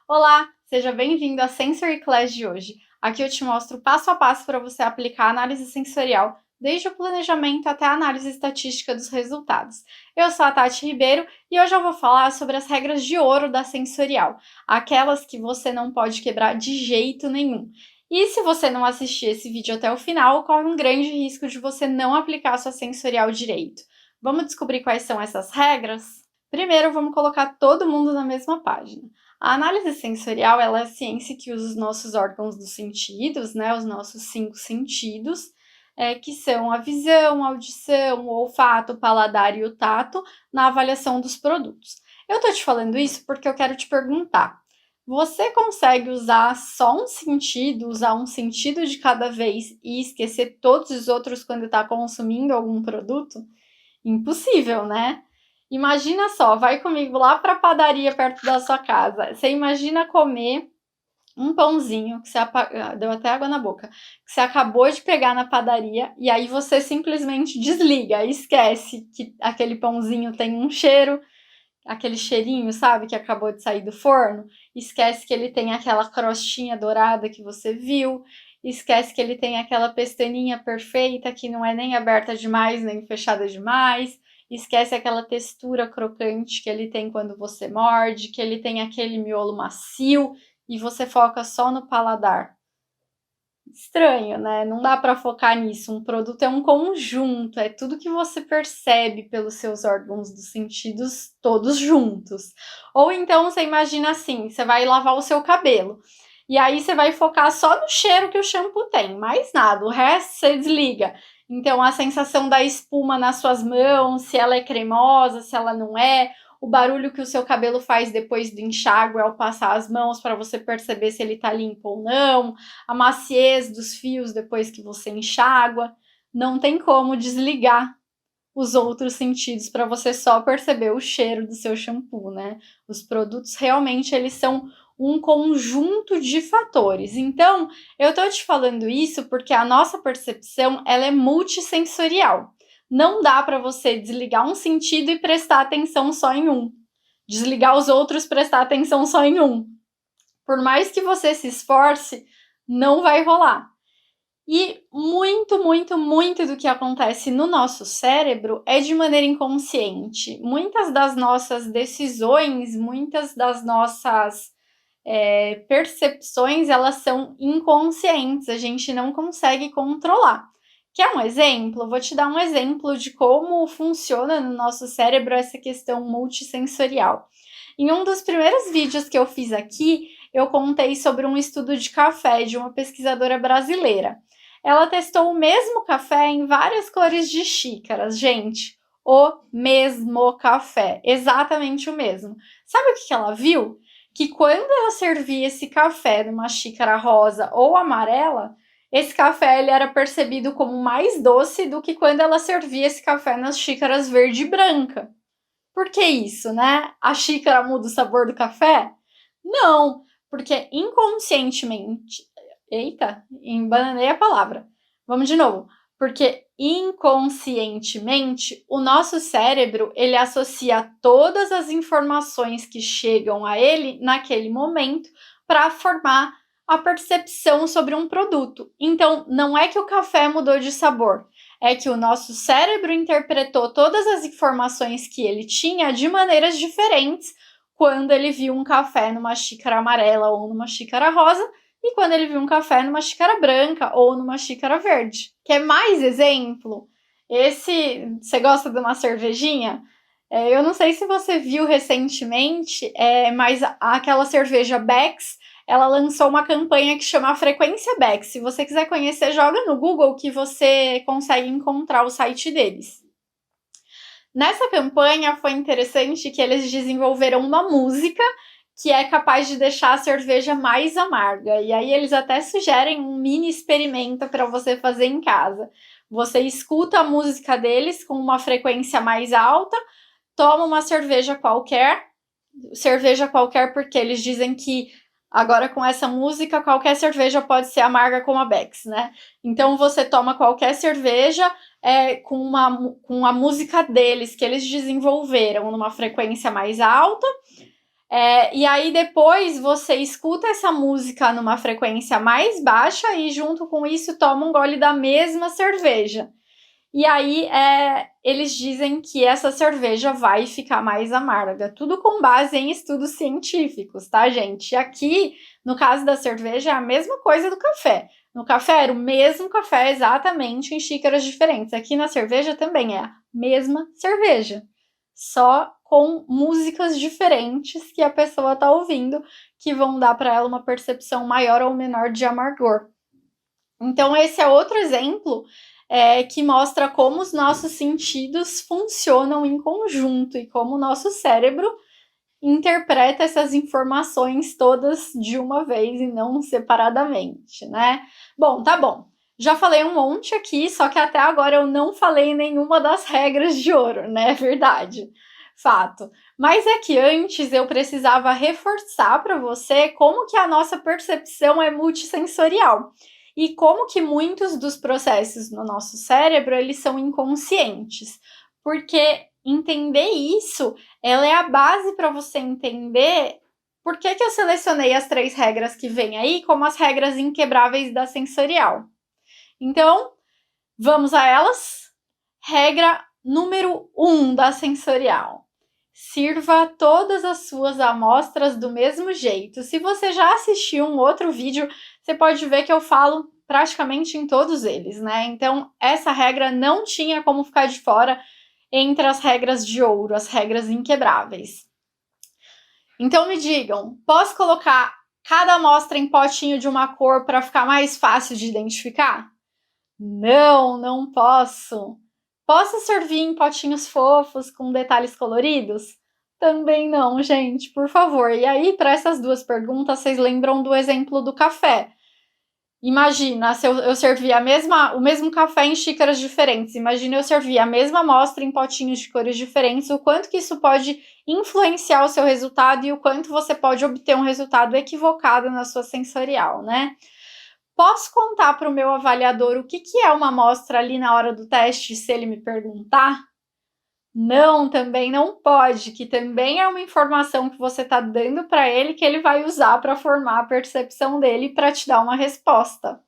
Olá, seja bem-vindo à Sensory Class de hoje. Aqui eu te mostro passo a passo para você aplicar a análise sensorial, desde o planejamento até a análise estatística dos resultados. Eu sou a Tati Ribeiro e hoje eu vou falar sobre as regras de ouro da sensorial, aquelas que você não pode quebrar de jeito nenhum. E se você não assistir esse vídeo até o final, corre um grande risco de você não aplicar a sua sensorial direito. Vamos descobrir quais são essas regras? Primeiro, vamos colocar todo mundo na mesma página. A análise sensorial ela é a ciência que usa os nossos órgãos dos sentidos, né, os nossos 5 sentidos, que são a visão, a audição, o olfato, o paladar e o tato, na avaliação dos produtos. Eu tô te falando isso porque eu quero te perguntar: você consegue usar só um sentido, usar um sentido de cada vez e esquecer todos os outros quando está consumindo algum produto? Impossível, né? Imagina só, vai comigo lá para a padaria perto da sua casa. Você imagina comer um pãozinho que você deu até água na boca, que você acabou de pegar na padaria e aí você simplesmente desliga, esquece que aquele pãozinho tem um cheiro, aquele cheirinho, sabe, que acabou de sair do forno, esquece que ele tem aquela crostinha dourada que você viu, esquece que ele tem aquela pestaninha perfeita que não é nem aberta demais nem fechada demais, esquece aquela textura crocante que ele tem quando você morde, que ele tem aquele miolo macio e você foca só no paladar. Estranho, né? Não dá para focar nisso. Um produto é um conjunto, é tudo que você percebe pelos seus órgãos dos sentidos todos juntos. Ou então você imagina assim, você vai lavar o seu cabelo. E aí você vai focar só no cheiro que o shampoo tem, mais nada, o resto você desliga. Então a sensação da espuma nas suas mãos, se ela é cremosa, se ela não é, o barulho que o seu cabelo faz depois do enxágue ao passar as mãos para você perceber se ele está limpo ou não, a maciez dos fios depois que você enxágua. Não tem como desligar os outros sentidos para você só perceber o cheiro do seu shampoo, né? Os produtos realmente eles são um conjunto de fatores. Então, eu tô te falando isso porque a nossa percepção ela é multissensorial. Não dá para você desligar um sentido e prestar atenção só em um. Desligar os outros, prestar atenção só em um. Por mais que você se esforce, não vai rolar. E muito do que acontece no nosso cérebro é de maneira inconsciente. Muitas das nossas decisões, muitas das nossas percepções, elas são inconscientes, a gente não consegue controlar. Quer um exemplo? Vou te dar um exemplo de como funciona no nosso cérebro essa questão multissensorial. Em um dos primeiros vídeos que eu fiz aqui, eu contei sobre um estudo de café de uma pesquisadora brasileira. Ela testou o mesmo café em várias cores de xícaras, gente. O mesmo café, exatamente o mesmo. Sabe o que ela viu? Que quando ela servia esse café numa xícara rosa ou amarela, esse café ele era percebido como mais doce do que quando ela servia esse café nas xícaras verde e branca. Por que isso, né? A xícara muda o sabor do café? Não, porque inconscientemente. Eita, embananei a palavra. Vamos de novo. Porque inconscientemente o nosso cérebro ele associa todas as informações que chegam a ele naquele momento para formar a percepção sobre um produto. Então, não é que o café mudou de sabor, é que o nosso cérebro interpretou todas as informações que ele tinha de maneiras diferentes quando ele viu um café numa xícara amarela ou numa xícara rosa e quando ele viu um café numa xícara branca ou numa xícara verde. Quer mais exemplo? Você gosta de uma cervejinha? Eu não sei se você viu recentemente, mas aquela cerveja Beck's, ela lançou uma campanha que chama Frequência Beck's. Se você quiser conhecer, joga no Google que você consegue encontrar o site deles. Nessa campanha foi interessante que eles desenvolveram uma música que é capaz de deixar a cerveja mais amarga. E aí eles até sugerem um mini experimento para você fazer em casa. Você escuta a música deles com uma frequência mais alta, toma uma cerveja qualquer porque eles dizem que agora com essa música qualquer cerveja pode ser amarga como a Beck's, né? Então você toma qualquer cerveja com a música deles que eles desenvolveram numa frequência mais alta E aí depois você escuta essa música numa frequência mais baixa e junto com isso toma um gole da mesma cerveja. E aí eles dizem que essa cerveja vai ficar mais amarga. Tudo com base em estudos científicos, tá, gente? E aqui, no caso da cerveja, é a mesma coisa do café. No café era o mesmo café exatamente em xícaras diferentes. Aqui na cerveja também é a mesma cerveja, só com músicas diferentes que a pessoa está ouvindo, que vão dar para ela uma percepção maior ou menor de amargor. Então, esse é outro exemplo que mostra como os nossos sentidos funcionam em conjunto e como o nosso cérebro interpreta essas informações todas de uma vez e não separadamente, né? Bom, tá bom. Já falei um monte aqui, só que até agora eu não falei nenhuma das regras de ouro, né? Verdade. Fato. Mas é que antes eu precisava reforçar para você como que a nossa percepção é multissensorial e como que muitos dos processos no nosso cérebro eles são inconscientes. Porque entender isso, ela é a base para você entender por que eu selecionei as 3 regras que vem aí como as regras inquebráveis da sensorial. Então, vamos a elas. Regra número 1 da sensorial. Sirva todas as suas amostras do mesmo jeito. Se você já assistiu um outro vídeo, você pode ver que eu falo praticamente em todos eles, né? Então, essa regra não tinha como ficar de fora entre as regras de ouro, as regras inquebráveis. Então me digam, posso colocar cada amostra em potinho de uma cor para ficar mais fácil de identificar? Não, não posso. Posso servir em potinhos fofos com detalhes coloridos? Também não, gente, por favor. E aí, para essas duas perguntas, vocês lembram do exemplo do café? Imagina se eu servir o mesmo café em xícaras diferentes. Imagina eu servir a mesma amostra em potinhos de cores diferentes, o quanto que isso pode influenciar o seu resultado e o quanto você pode obter um resultado equivocado na sua sensorial, né? Posso contar para o meu avaliador o que é uma amostra ali na hora do teste, se ele me perguntar? Não, também não pode, que também é uma informação que você está dando para ele que ele vai usar para formar a percepção dele para te dar uma resposta.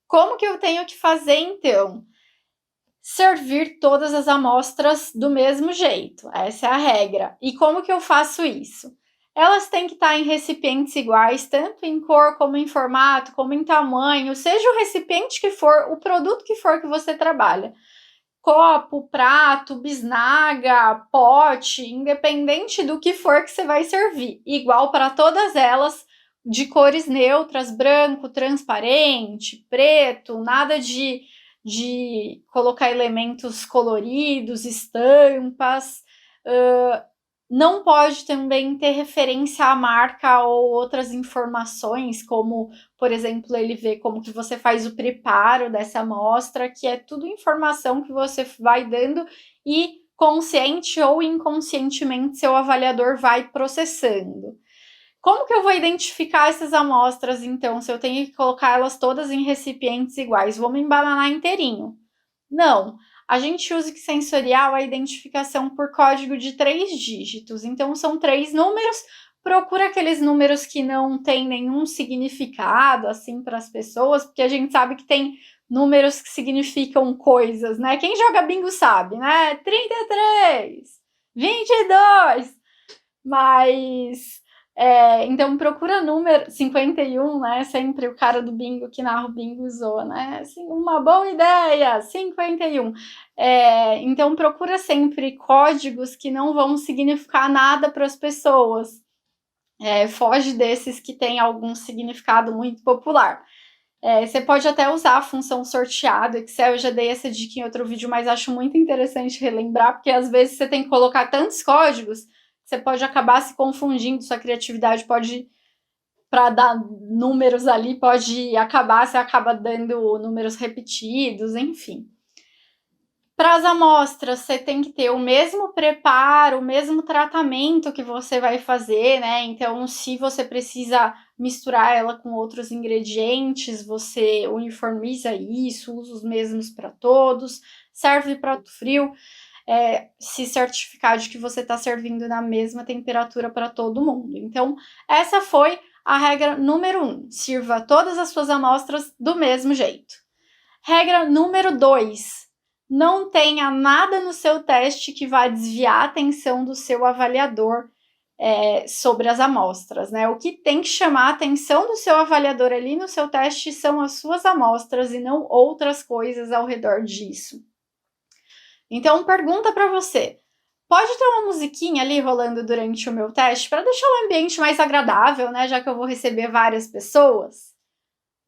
Como que eu tenho que fazer então? Servir todas as amostras do mesmo jeito, essa é a regra. E como que eu faço isso? Elas têm que estar em recipientes iguais, tanto em cor, como em formato, como em tamanho, seja o recipiente que for, o produto que for que você trabalha. Copo, prato, bisnaga, pote, independente do que for que você vai servir, igual para todas elas, de cores neutras, branco, transparente, preto, nada de colocar elementos coloridos, estampas. Não pode também ter referência à marca ou outras informações, como, por exemplo, ele vê como que você faz o preparo dessa amostra, que é tudo informação que você vai dando e consciente ou inconscientemente seu avaliador vai processando. Como que eu vou identificar essas amostras, então, se eu tenho que colocar elas todas em recipientes iguais? Vou me embananar inteirinho? Não. A gente usa que sensorial a identificação por código de 3 dígitos. Então, são 3 números. Procura aqueles números que não têm nenhum significado, assim, para as pessoas, porque a gente sabe que tem números que significam coisas, né? Quem joga bingo sabe, né? 33, 22. Mas então procura número 51, né? Sempre o cara do bingo que narra o bingo usou, né? Assim, uma boa ideia, 51. Então procura sempre códigos que não vão significar nada para as pessoas. Foge desses que têm algum significado muito popular. Você pode até usar a função sorteado Excel, eu já dei essa dica em outro vídeo, mas acho muito interessante relembrar, porque às vezes você tem que colocar tantos códigos, você pode acabar se confundindo, sua criatividade pode, para dar números ali, pode acabar, você acaba dando números repetidos, enfim. Para as amostras, você tem que ter o mesmo preparo, o mesmo tratamento que você vai fazer, né? Então, se você precisa misturar ela com outros ingredientes, você uniformiza isso, usa os mesmos para todos, serve para frio. se certificar de que você está servindo na mesma temperatura para todo mundo. Então, essa foi a regra número 1. Sirva todas as suas amostras do mesmo jeito. Regra número 2. Não tenha nada no seu teste que vá desviar a atenção do seu avaliador sobre as amostras, né? O que tem que chamar a atenção do seu avaliador ali no seu teste são as suas amostras e não outras coisas ao redor disso. Então, pergunta para você: pode ter uma musiquinha ali rolando durante o meu teste para deixar o ambiente mais agradável, né? Já que eu vou receber várias pessoas?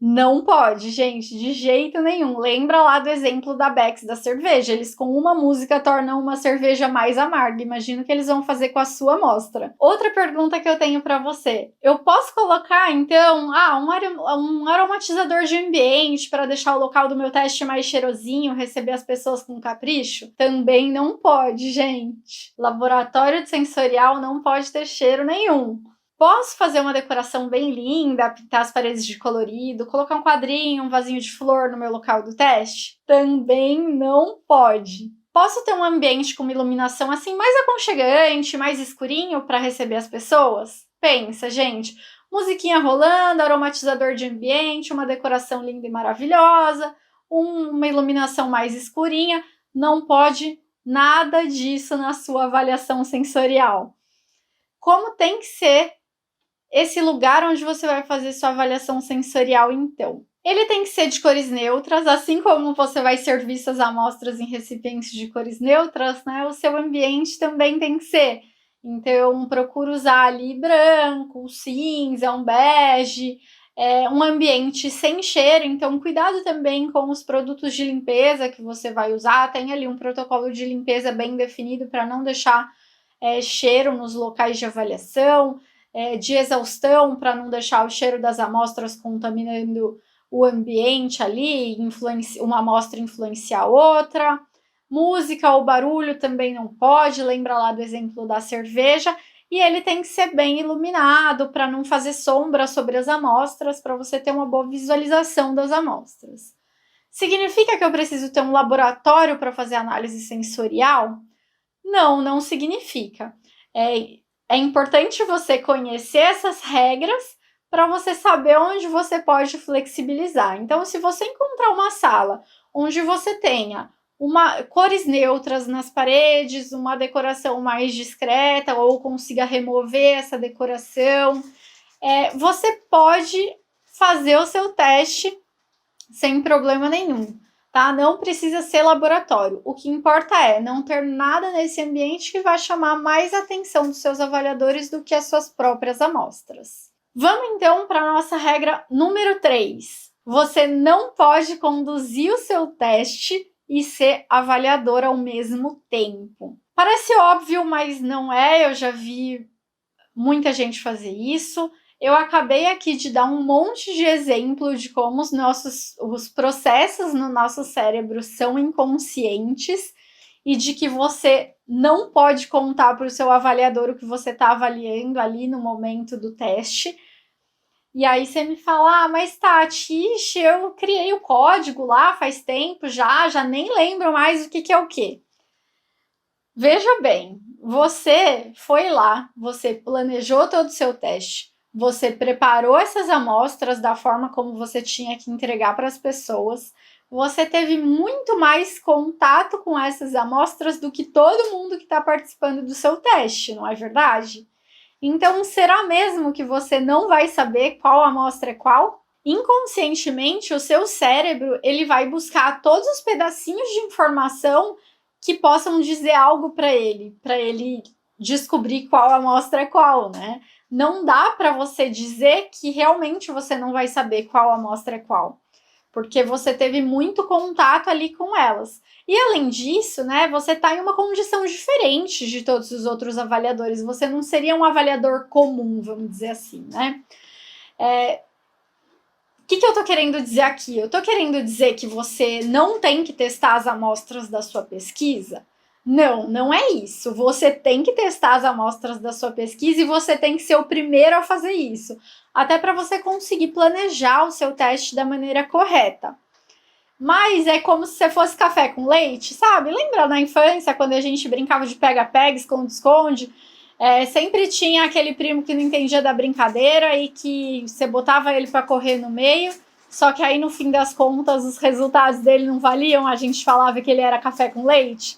Não pode, gente, de jeito nenhum. Lembra lá do exemplo da Beck's da cerveja. Eles com uma música tornam uma cerveja mais amarga. Imagino que eles vão fazer com a sua amostra. Outra pergunta que eu tenho para você. Eu posso colocar, então, um aromatizador de ambiente para deixar o local do meu teste mais cheirosinho, receber as pessoas com capricho? Também não pode, gente. Laboratório de sensorial não pode ter cheiro nenhum. Posso fazer uma decoração bem linda, pintar as paredes de colorido, colocar um quadrinho, um vasinho de flor no meu local do teste? Também não pode. Posso ter um ambiente com uma iluminação assim mais aconchegante, mais escurinho para receber as pessoas? Pensa, gente. Musiquinha rolando, aromatizador de ambiente, uma decoração linda e maravilhosa, uma iluminação mais escurinha. Não pode nada disso na sua avaliação sensorial. Como tem que ser esse lugar onde você vai fazer sua avaliação sensorial, então? Ele tem que ser de cores neutras, assim como você vai servir suas amostras em recipientes de cores neutras, né? O seu ambiente também tem que ser. Então, procura usar ali branco, cinza, um bege, um ambiente sem cheiro. Então, cuidado também com os produtos de limpeza que você vai usar. Tem ali um protocolo de limpeza bem definido para não deixar cheiro nos locais de avaliação. De exaustão, para não deixar o cheiro das amostras contaminando o ambiente ali, uma amostra influenciar outra. Música ou barulho também não pode, lembra lá do exemplo da cerveja. E ele tem que ser bem iluminado para não fazer sombra sobre as amostras, para você ter uma boa visualização das amostras. Significa que eu preciso ter um laboratório para fazer análise sensorial? Não, não significa. É importante você conhecer essas regras para você saber onde você pode flexibilizar. Então, se você encontrar uma sala onde você tenha cores neutras nas paredes, uma decoração mais discreta, ou consiga remover essa decoração, você pode fazer o seu teste sem problema nenhum. Tá? Não precisa ser laboratório. O que importa é não ter nada nesse ambiente que vai chamar mais atenção dos seus avaliadores do que as suas próprias amostras. Vamos então para a nossa regra número 3. Você não pode conduzir o seu teste e ser avaliador ao mesmo tempo. Parece óbvio, mas não é. Eu já vi muita gente fazer isso. Eu acabei aqui de dar um monte de exemplo de como os processos no nosso cérebro são inconscientes e de que você não pode contar para o seu avaliador o que você está avaliando ali no momento do teste. E aí você me fala, mas Tati, eu criei o código lá faz tempo já nem lembro mais o que é o quê. Veja bem, você foi lá, você planejou todo o seu teste, você preparou essas amostras da forma como você tinha que entregar para as pessoas, você teve muito mais contato com essas amostras do que todo mundo que está participando do seu teste, não é verdade? Então, será mesmo que você não vai saber qual amostra é qual? Inconscientemente, o seu cérebro ele vai buscar todos os pedacinhos de informação que possam dizer algo para ele descobrir qual amostra é qual, né? Não dá para você dizer que realmente você não vai saber qual amostra é qual, porque você teve muito contato ali com elas. E além disso, né, você está em uma condição diferente de todos os outros avaliadores. Você não seria um avaliador comum, vamos dizer assim, né? O que eu tô querendo dizer aqui? Eu tô querendo dizer que você não tem que testar as amostras da sua pesquisa? Não, não é isso. Você tem que testar as amostras da sua pesquisa e você tem que ser o primeiro a fazer isso, até para você conseguir planejar o seu teste da maneira correta. mas é como se você fosse café com leite, sabe? Lembra na infância, quando a gente brincava de pega-pega, esconde-esconde? Sempre tinha aquele primo que não entendia da brincadeira e que você botava ele para correr no meio, só que aí no fim das contas os resultados dele não valiam, a gente falava que ele era café com leite.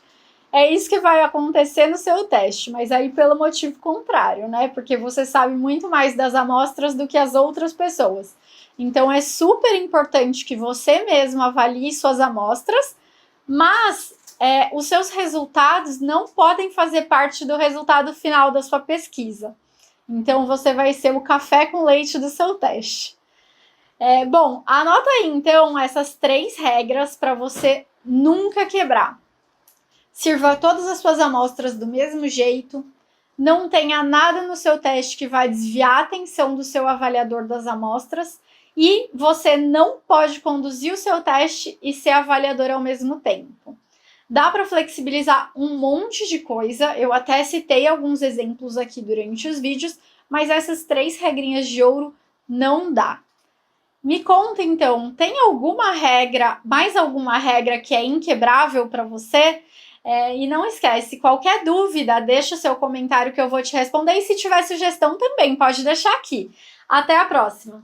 É isso que vai acontecer no seu teste, mas aí pelo motivo contrário, né? Porque você sabe muito mais das amostras do que as outras pessoas. Então é super importante que você mesmo avalie suas amostras, mas os seus resultados não podem fazer parte do resultado final da sua pesquisa. Então você vai ser o café com leite do seu teste. Bom, anota aí então essas 3 regras para você nunca quebrar. Sirva todas as suas amostras do mesmo jeito. Não tenha nada no seu teste que vai desviar a atenção do seu avaliador das amostras. E você não pode conduzir o seu teste e ser avaliador ao mesmo tempo. Dá para flexibilizar um monte de coisa. Eu até citei alguns exemplos aqui durante os vídeos, mas essas 3 regrinhas de ouro não dá. Me conta então, tem alguma regra, mais alguma regra que é inquebrável para você? E não esquece, qualquer dúvida, deixa o seu comentário que eu vou te responder. E se tiver sugestão também, pode deixar aqui. Até a próxima!